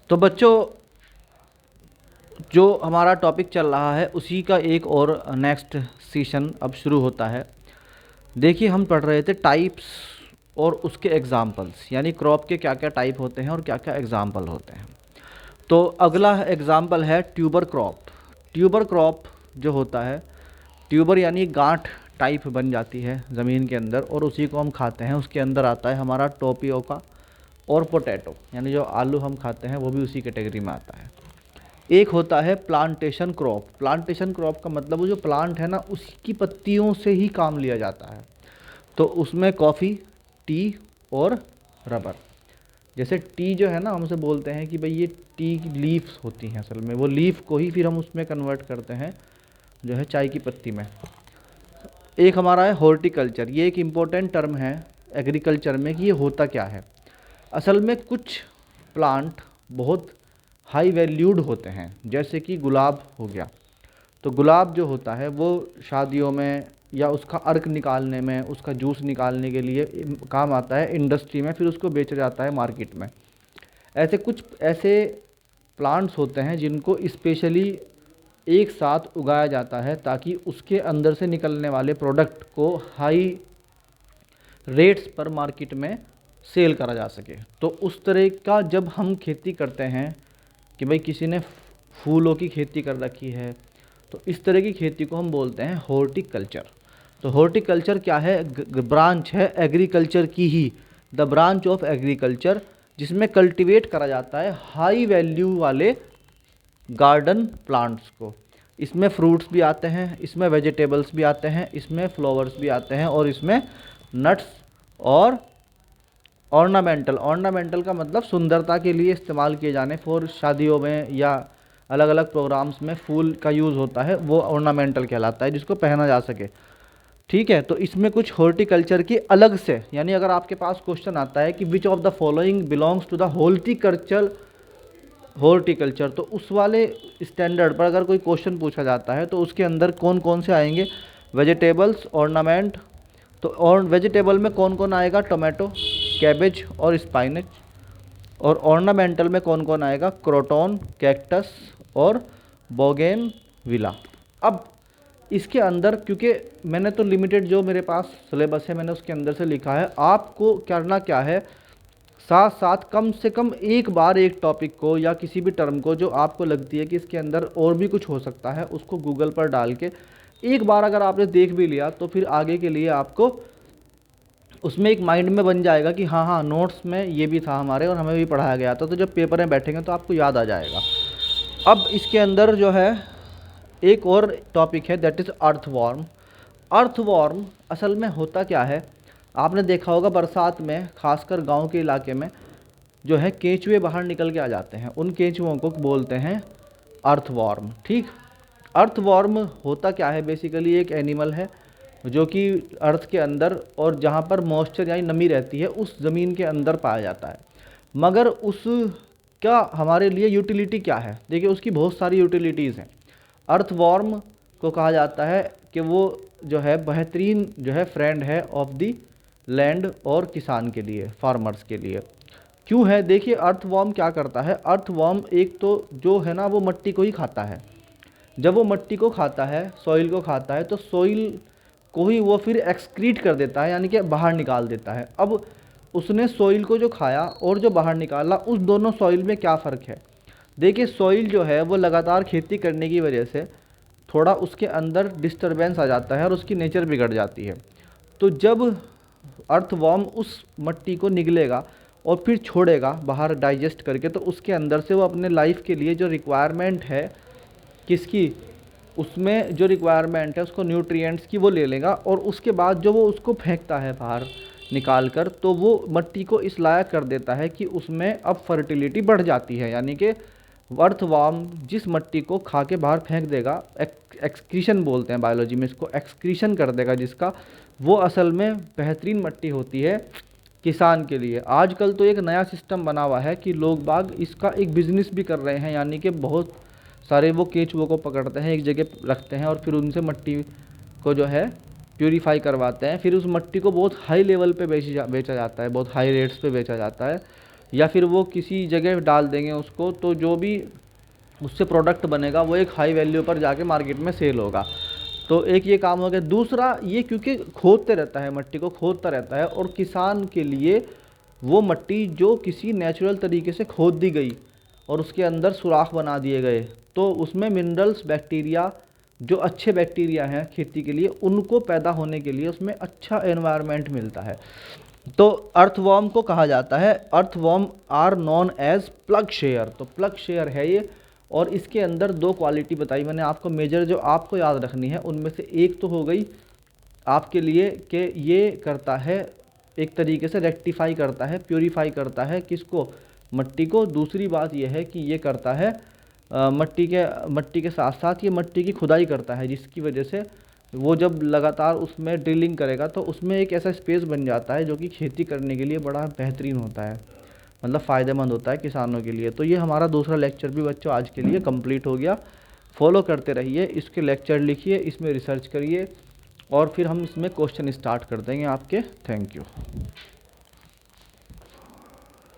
तो बच्चों, जो हमारा टॉपिक चल रहा है उसी का एक और नेक्स्ट सेशन अब शुरू होता है। देखिए, हम पढ़ रहे थे टाइप्स और उसके एग्जाम्पल्स, यानी क्रॉप के क्या क्या टाइप होते हैं और क्या क्या एग्जाम्पल होते हैं। तो अगला एग्जाम्पल है ट्यूबर क्रॉप। ट्यूबर क्रॉप जो होता है, ट्यूबर यानी गांठ टाइप बन जाती है ज़मीन के अंदर और उसी को हम खाते हैं। उसके अंदर आता है हमारा टोपियोका और पोटैटो, यानी जो आलू हम खाते हैं वो भी उसी कैटेगरी में आता है। एक होता है प्लांटेशन क्रॉप। प्लांटेशन क्रॉप का मतलब वो जो प्लांट है ना, उसकी पत्तियों से ही काम लिया जाता है। तो उसमें कॉफ़ी, टी और रबर। जैसे टी जो है ना, हमसे बोलते हैं कि भाई ये टी की लीव्स होती हैं, असल में वो लीफ को ही फिर हम उसमें कन्वर्ट करते हैं जो है चाय की पत्ती में। एक हमारा है हॉर्टिकल्चर। ये एक इम्पोर्टेंट टर्म है एग्रीकल्चर में कि ये होता क्या है। असल में कुछ प्लांट बहुत हाई वैल्यूड होते हैं, जैसे कि गुलाब हो गया। तो गुलाब जो होता है वो शादियों में या उसका अर्क निकालने में, उसका जूस निकालने के लिए काम आता है इंडस्ट्री में, फिर उसको बेचा जाता है मार्केट में। ऐसे कुछ ऐसे प्लांट्स होते हैं जिनको स्पेशली एक साथ उगाया जाता है ताकि उसके अंदर से निकलने वाले प्रोडक्ट को हाई रेट्स पर मार्केट में सेल करा जा सके। तो उस तरह का जब हम खेती करते हैं कि भाई किसी ने फूलों की खेती कर रखी है, तो इस तरह की खेती को हम बोलते हैं हॉर्टिकल्चर। तो हॉर्टिकल्चर क्या है? ब्रांच है एग्रीकल्चर की ही, द ब्रांच ऑफ एग्रीकल्चर, जिसमें कल्टीवेट करा जाता है हाई वैल्यू वाले गार्डन प्लांट्स को। इसमें फ्रूट्स भी आते हैं, इसमें वेजिटेबल्स भी आते हैं, इसमें फ्लावर्स भी आते हैं और इसमें नट्स और ऑर्नामेंटल। ऑर्नामेंटल का मतलब सुंदरता के लिए इस्तेमाल किए जाने, फॉर शादियों में या अलग अलग प्रोग्राम्स में फूल का यूज़ होता है, वो ऑर्नामेंटल कहलाता है, जिसको पहना जा सके। ठीक है, तो इसमें कुछ हॉर्टिकल्चर की अलग से, यानी अगर आपके पास क्वेश्चन आता है कि which of the following belongs to the horticulture, तो उस वाले स्टैंडर्ड पर अगर कोई क्वेश्चन पूछा जाता है तो उसके अंदर कौन कौन से आएंगे? Vegetables, ornament. तो और वेजिटेबल में कौन कौन आएगा? टोमेटो, कैबेज और स्पाइनच। और ऑर्नामेंटल में कौन कौन आएगा? क्रोटॉन, कैक्टस और बोगेन विला। अब इसके अंदर, क्योंकि मैंने तो लिमिटेड जो मेरे पास सिलेबस है मैंने उसके अंदर से लिखा है, आपको करना क्या है, साथ साथ कम से कम एक बार एक टॉपिक को या किसी भी टर्म को जो आपको लगती है कि इसके अंदर और भी कुछ हो सकता है, उसको गूगल पर डाल के एक बार अगर आपने देख भी लिया तो फिर आगे के लिए आपको उसमें एक माइंड में बन जाएगा कि हाँ हाँ, नोट्स में ये भी था हमारे और हमें भी पढ़ाया गया था, तो जब पेपर में बैठेंगे तो आपको याद आ जाएगा। अब इसके अंदर जो है एक और टॉपिक है, दैट इज़ अर्थवॉर्म। अर्थवॉर्म असल में होता क्या है, आपने देखा होगा बरसात में खासकर गांव के इलाके में जो है केंचुए बाहर निकल के आ जाते हैं, उन केंचुओं को बोलते हैं अर्थवॉर्म। ठीक, अर्थवॉर्म होता क्या है? बेसिकली एक एनिमल है जो कि अर्थ के अंदर और जहाँ पर मॉइस्चर यानी नमी रहती है उस ज़मीन के अंदर पाया जाता है। मगर उसका हमारे लिए यूटिलिटी क्या है? देखिए, उसकी बहुत सारी यूटिलिटीज़ हैं। अर्थवॉर्म को कहा जाता है कि वो जो है बेहतरीन जो है फ्रेंड है ऑफ द लैंड और किसान के लिए, फार्मर्स के लिए। क्यों है? देखिए, अर्थवॉर्म क्या करता है। अर्थवॉर्म एक तो जो है ना वो मिट्टी को ही खाता है। जब वो मिट्टी को खाता है, सॉइल को खाता है, तो सॉइल को ही वो फिर एक्सक्रीट कर देता है, यानी कि बाहर निकाल देता है। अब उसने सॉइल को जो खाया और जो बाहर निकाला, उस दोनों सॉइल में क्या फ़र्क है? देखिए, सॉइल जो है वो लगातार खेती करने की वजह से थोड़ा उसके अंदर डिस्टरबेंस आ जाता है और उसकी नेचर बिगड़ जाती है। तो जब अर्थवॉर्म उस मिट्टी को निगलेगा और फिर छोड़ेगा बाहर डाइजेस्ट करके, तो उसके अंदर से वो अपने लाइफ के लिए जो रिक्वायरमेंट है, किसकी, उसमें जो रिक्वायरमेंट है उसको न्यूट्रिएंट्स की, वो ले लेगा और उसके बाद जो वो उसको फेंकता है बाहर निकाल कर, तो वो मिट्टी को इस लायक कर देता है कि उसमें अब फर्टिलिटी बढ़ जाती है। यानी कि अर्थवॉर्म जिस मिट्टी को खा के बाहर फेंक देगा, एक्सक्रीशन बोलते हैं बायोलॉजी में इसको, एक्सक्रीशन कर देगा जिसका, वो असल में बेहतरीन मिट्टी होती है किसान के लिए। आजकल तो एक नया सिस्टम बना हुआ है कि लोग बाग इसका एक बिज़नेस भी कर रहे हैं, यानी कि बहुत सारे वो केंचुओं को पकड़ते हैं, एक जगह रखते हैं और फिर उनसे मिट्टी को जो है प्यूरीफाई करवाते हैं, फिर उस मिट्टी को बहुत हाई लेवल पे बेचा जाता है, बहुत हाई रेट्स पे बेचा जाता है। या फिर वो किसी जगह डाल देंगे उसको, तो जो भी उससे प्रोडक्ट बनेगा वो एक हाई वैल्यू पर जाके मार्केट में सेल होगा। तो एक ये काम हो गया। दूसरा, ये क्योंकि खोदते रहता है, मट्टी को खोदता रहता है, और किसान के लिए वो मट्टी जो किसी नेचुरल तरीके से खोद दी गई और उसके अंदर सुराख बना दिए गए, तो उसमें मिनरल्स, बैक्टीरिया, जो अच्छे बैक्टीरिया हैं खेती के लिए, उनको पैदा होने के लिए उसमें अच्छा एनवायरनमेंट मिलता है। तो अर्थवॉर्म को कहा जाता है, earthworm are known as plug share. तो प्लग शेयर है ये, और इसके अंदर दो क्वालिटी बताई मैंने आपको मेजर, जो आपको याद रखनी है। उनमें से एक तो हो गई आपके लिए कि ये करता है, एक तरीके से रेक्टिफाई करता है, प्योरीफाई करता है किसको, मट्टी को। दूसरी बात यह है कि ये करता है मट्टी के साथ साथ ये मट्टी की खुदाई करता है, जिसकी वजह से वो जब लगातार उसमें ड्रिलिंग करेगा तो उसमें एक ऐसा स्पेस बन जाता है जो कि खेती करने के लिए बड़ा बेहतरीन होता है, मतलब फ़ायदेमंद होता है किसानों के लिए। तो ये हमारा दूसरा लेक्चर भी बच्चों आज के लिए कंप्लीट हो गया। फॉलो करते रहिए, इसके लेक्चर लिखिए, इसमें रिसर्च करिए, और फिर हम इसमें क्वेश्चन स्टार्ट कर देंगे आपके। Thank you.